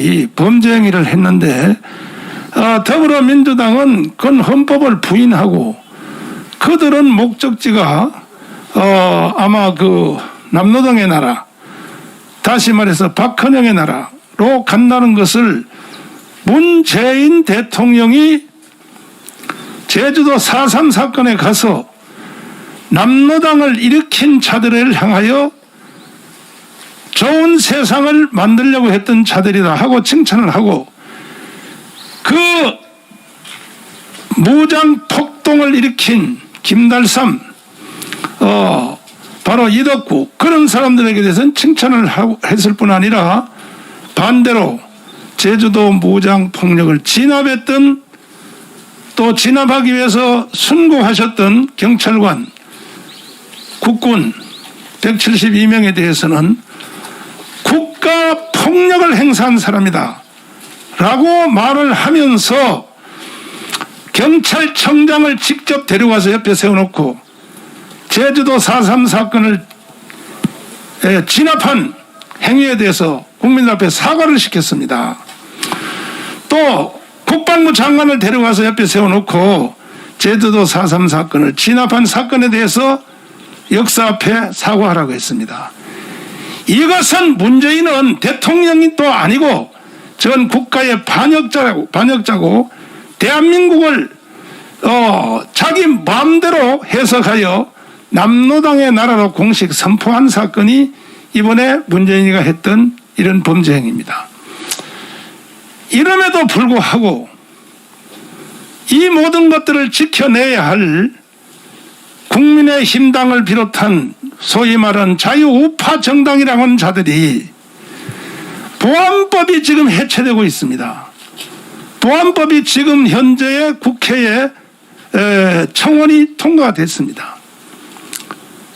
이 범죄 행위를 했는데 더불어민주당은 그건 헌법을 부인하고 그들은 목적지가 아마 그 남노당의 나라, 다시 말해서 박헌영의 나라로 간다는 것을 문재인 대통령이 제주도 4.3 사건에 가서 남노당을 일으킨 자들을 향하여 좋은 세상을 만들려고 했던 자들이다 하고 칭찬을 하고, 그 무장 폭동을 일으킨 김달삼, 바로 이덕구, 그런 사람들에게 대해서는 칭찬을 했을 뿐 아니라 반대로 제주도 무장 폭력을 진압했던, 또 진압하기 위해서 순국하셨던 경찰관, 국군 172명에 대해서는 국가 폭력을 행사한 사람이다 라고 말을 하면서 경찰청장을 직접 데려와서 옆에 세워놓고 제주도 4.3 사건을 진압한 행위에 대해서 국민들 앞에 사과를 시켰습니다. 또 국방부 장관을 데려와서 옆에 세워놓고 제주도 4.3 사건을 진압한 사건에 대해서 역사 앞에 사과하라고 했습니다. 이것은 문재인은 대통령이 또 아니고 전 국가의 반역자고 대한민국을 자기 마음대로 해석하여 남노당의 나라로 공식 선포한 사건이 이번에 문재인이가 했던 이런 범죄 행위입니다. 이름에도 불구하고 이 모든 것들을 지켜내야 할 국민의힘당을 비롯한 소위 말하는 자유우파 정당이라고 하는 자들이 보안법이 지금 해체되고 있습니다. 보안법이 지금 현재의 국회에 청원이 통과가 됐습니다.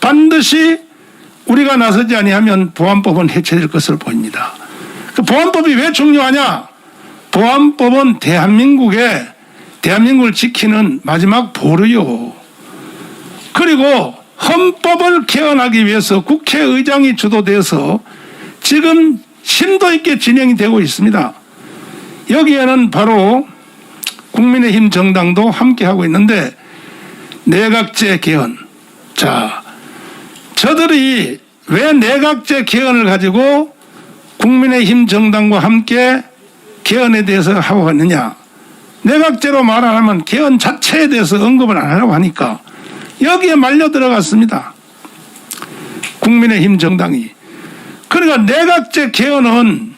반드시 우리가 나서지 아니하면 보안법은 해체될 것으로 보입니다. 그 보안법이 왜 중요하냐? 보안법은 대한민국을 지키는 마지막 보루요. 그리고 헌법을 개헌하기 위해서 국회의장이 주도돼서 지금 심도 있게 진행이 되고 있습니다. 여기에는 바로 국민의힘 정당도 함께하고 있는데, 내각제 개헌. 자, 저들이 왜 내각제 개헌을 가지고 국민의힘 정당과 함께 개헌에 대해서 하고 있느냐? 내각제로 말 안 하면 개헌 자체에 대해서 언급을 안 하려고 하니까 여기에 말려 들어갔습니다. 국민의힘 정당이. 그러니까 내각제 개헌은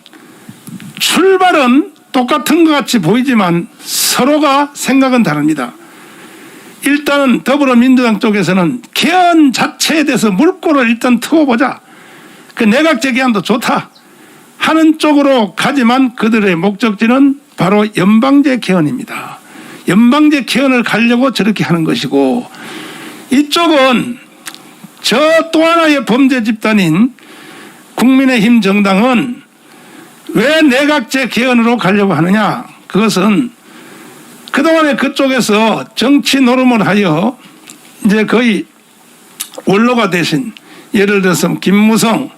출발은 똑같은 것 같이 보이지만 서로가 생각은 다릅니다. 일단은 더불어민주당 쪽에서는 개헌 자체에 대해서 물꼬를 일단 트워보자. 그 내각제 개헌도 좋다 하는 쪽으로 가지만 그들의 목적지는 바로 연방제 개헌입니다. 연방제 개헌을 가려고 저렇게 하는 것이고, 이쪽은 저 또 하나의 범죄 집단인 국민의힘 정당은 왜 내각제 개헌으로 가려고 하느냐? 그것은 그동안에 그쪽에서 정치 노름을 하여 이제 거의 원로가 되신, 예를 들어서 김무성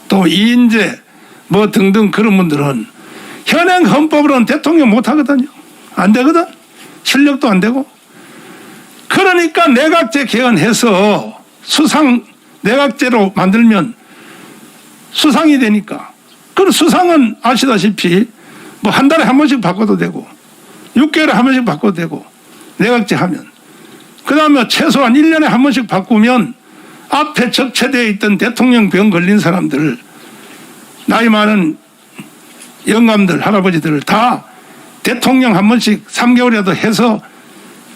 또 이인재 뭐 등등 그런 분들은 현행 헌법으로는 대통령 못하거든요. 안 되거든. 실력도 안 되고. 그러니까 내각제 개헌해서 내각제로 만들면 수상이 되니까. 그럼 수상은 아시다시피 뭐 한 달에 한 번씩 바꿔도 되고 6개월에 한 번씩 바꿔도 되고, 내각제 하면. 그 다음에 최소한 1년에 한 번씩 바꾸면 앞에 적체되어 있던 대통령 병 걸린 사람들, 나이 많은 영감들, 할아버지들을 다 대통령 한 번씩 3개월이라도 해서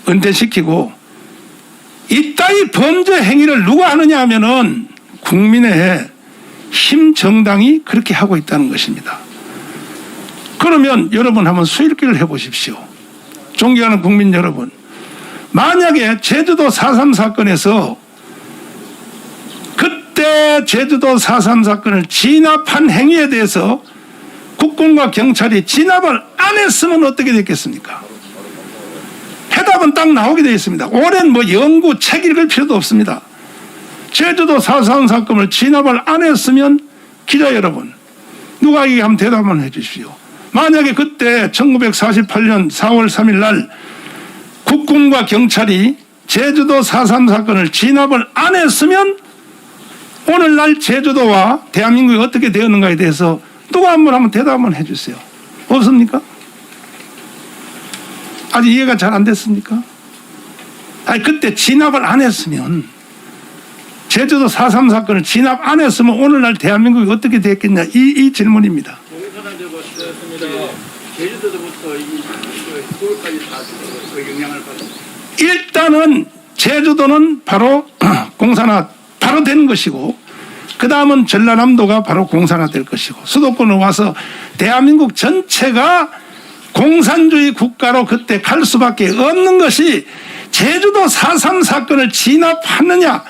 은퇴시키고, 이따위 범죄 행위를 누가 하느냐 하면은 국민의힘 정당이 그렇게 하고 있다는 것입니다. 그러면 여러분 한번 수일기를 해보십시오. 존경하는 국민 여러분, 만약에 제주도 4.3 사건에서 그때 제주도 4.3 사건을 진압한 행위에 대해서 국군과 경찰이 진압을 안 했으면 어떻게 됐겠습니까? 해답은 딱 나오게 되어 있습니다. 오랜 연구 책 읽을 필요도 없습니다. 제주도 4.3 사건을 진압을 안 했으면, 기자 여러분, 누가 이게 한번 대답을 해 주십시오. 만약에 그때 1948년 4월 3일 날 국군과 경찰이 제주도 4.3 사건을 진압을 안 했으면 오늘날 제주도와 대한민국이 어떻게 되었는가에 대해서 누가 한번 대답 한번 해주세요. 없습니까? 아직 이해가 잘 안 됐습니까? 아니 그때 진압을 안 했으면, 제주도 4.3 사건을 진압 안 했으면 오늘날 대한민국이 어떻게 됐겠냐, 이 질문입니다. 공산화되고 시작했습니다. 제주도부터 이 서울까지 다 영향을 받습니다. 일단은 제주도는 바로 공산화 바로 된 것이고, 그 다음은 전라남도가 바로 공산화될 것이고, 수도권으로 와서 대한민국 전체가 공산주의 국가로 그때 갈 수밖에 없는 것이 제주도 4.3 사건을 진압하느냐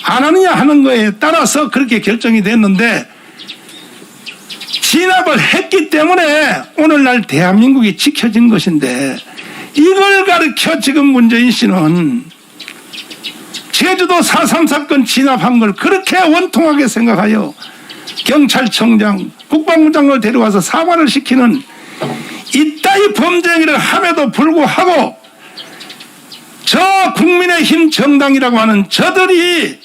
안 하느냐 하는 거에 따라서 그렇게 결정이 됐는데, 진압을 했기 때문에 오늘날 대한민국이 지켜진 것인데, 이걸 가르쳐 지금 문재인 씨는 제주도 4.3 사건 진압한 걸 그렇게 원통하게 생각하여 경찰청장, 국방부 장관을 데려와서 사과를 시키는 이따위 범죄 행위를 함에도 불구하고 저 국민의힘 정당이라고 하는 저들이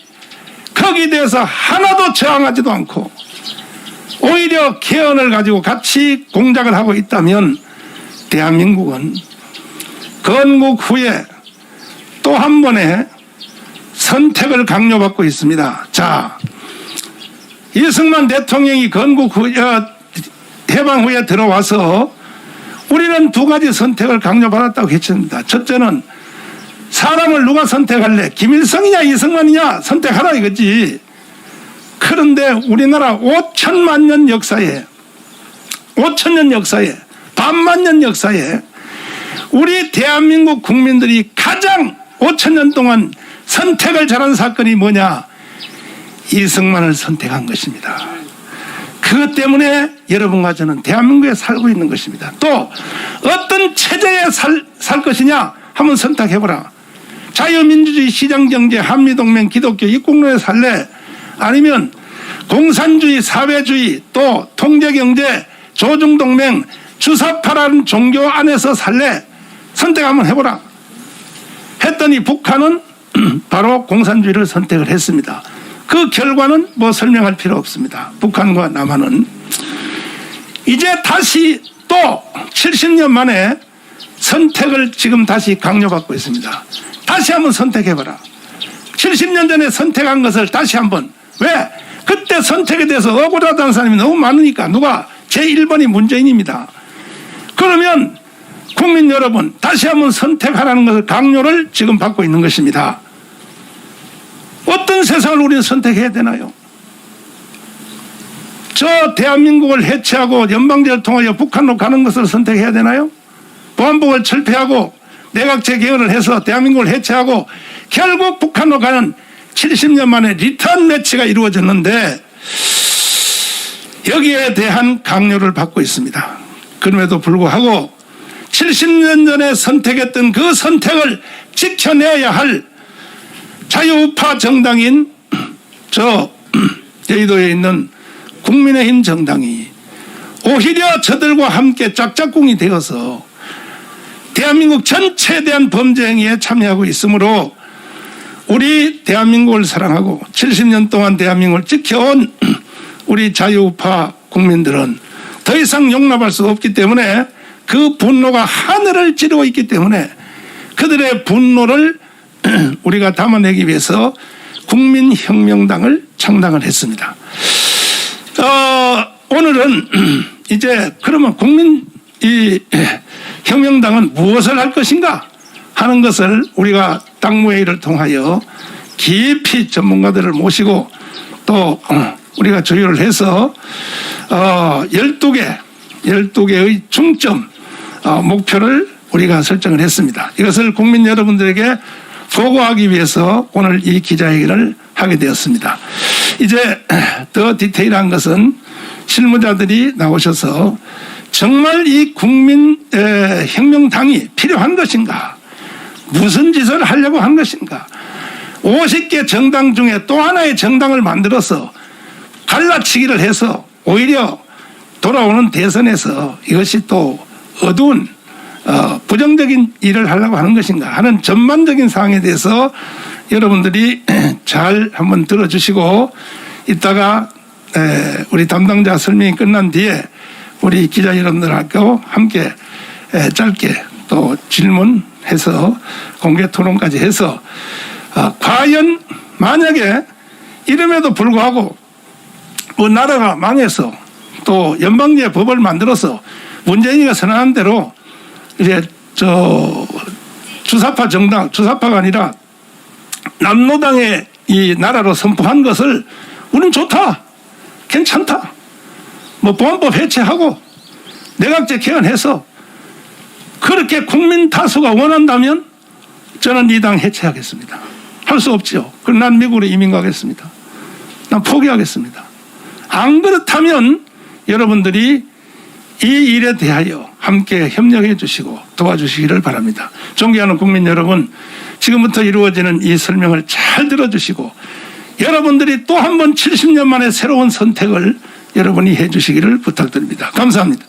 거기에 대해서 하나도 저항하지도 않고 오히려 개헌을 가지고 같이 공작을 하고 있다면, 대한민국은 건국 후에 또 한 번의 선택을 강요받고 있습니다. 자, 이승만 대통령이 건국 후, 해방 후에 들어와서 우리는 두 가지 선택을 강요받았다고 했습니다. 첫째는 사람을 누가 선택할래? 김일성이냐 이승만이냐 선택하라 이거지. 그런데 우리나라 5천만 년 역사에, 5천년 역사에, 반만년 역사에 우리 대한민국 국민들이 가장 5천년 동안 선택을 잘한 사건이 뭐냐? 이승만을 선택한 것입니다. 그것 때문에 여러분과 저는 대한민국에 살고 있는 것입니다. 또 어떤 체제에 살 것이냐 한번 선택해보라. 자유민주주의, 시장경제, 한미동맹, 기독교 이국론에 살래? 아니면 공산주의, 사회주의, 또 통제경제, 조중동맹, 주사파라는 종교 안에서 살래? 선택 한번 해보라. 했더니 북한은 바로 공산주의를 선택을 했습니다. 그 결과는 뭐 설명할 필요 없습니다. 북한과 남한은 이제 다시 또 70년 만에 선택을 지금 다시 강요받고 있습니다. 다시 한번 선택해봐라. 70년 전에 선택한 것을 다시 한번. 왜? 그때 선택에 대해서 억울하다는 사람이 너무 많으니까. 누가? 제1번이 문재인입니다. 그러면 국민 여러분, 다시 한번 선택하라는 것을 강요를 지금 받고 있는 것입니다. 어떤 세상을 우리는 선택해야 되나요? 저 대한민국을 해체하고 연방제를 통하여 북한으로 가는 것을 선택해야 되나요? 보안법을 철폐하고 내각제 개헌을 해서 대한민국을 해체하고 결국 북한으로 가는 70년 만에 리턴 매치가 이루어졌는데, 여기에 대한 강요를 받고 있습니다. 그럼에도 불구하고 70년 전에 선택했던 그 선택을 지켜내야 할 자유우파 정당인 저 여의도에 있는 국민의힘 정당이 오히려 저들과 함께 짝짝꿍이 되어서 대한민국 전체에 대한 범죄 행위에 참여하고 있으므로, 우리 대한민국을 사랑하고 70년 동안 대한민국을 지켜온 우리 자유우파 국민들은 더 이상 용납할 수 없기 때문에, 그 분노가 하늘을 찌르고 있기 때문에 그들의 분노를 우리가 담아내기 위해서 국민혁명당을 창당을 했습니다. 오늘은 이제 그러면 혁명당은 무엇을 할 것인가 하는 것을 우리가 당무회의를 통하여 깊이 전문가들을 모시고 또 우리가 조율을 해서 12개의 중점 목표를 우리가 설정을 했습니다. 이것을 국민 여러분들에게 보고하기 위해서 오늘 이 기자회견을 하게 되었습니다. 이제 더 디테일한 것은 실무자들이 나오셔서 정말 이 국민혁명당이 필요한 것인가, 무슨 짓을 하려고 한 것인가, 50개 정당 중에 또 하나의 정당을 만들어서 갈라치기를 해서 오히려 돌아오는 대선에서 이것이 또 어두운 부정적인 일을 하려고 하는 것인가 하는 전반적인 사항에 대해서 여러분들이 잘 한번 들어주시고 이따가 우리 담당자 설명이 끝난 뒤에 우리 기자 여러분들하고 함께 짧게 또 질문해서 공개 토론까지 해서 과연 만약에 이름에도 불구하고 나라가 망해서 또 연방제 법을 만들어서 문재인이가 선언한 대로 이제 주사파 정당, 주사파가 아니라 남노당의 이 나라로 선포한 것을 우리는 좋다, 괜찮다, 뭐 보안법 해체하고 내각제 개헌해서 그렇게 국민 다수가 원한다면 저는 이 당 해체하겠습니다. 할 수 없죠. 그럼 난 미국으로 이민 가겠습니다. 난 포기하겠습니다. 안 그렇다면 여러분들이 이 일에 대하여 함께 협력해 주시고 도와주시기를 바랍니다. 존경하는 국민 여러분, 지금부터 이루어지는 이 설명을 잘 들어주시고 여러분들이 또 한 번 70년 만에 새로운 선택을 여러분이 해 주시기를 부탁드립니다. 감사합니다.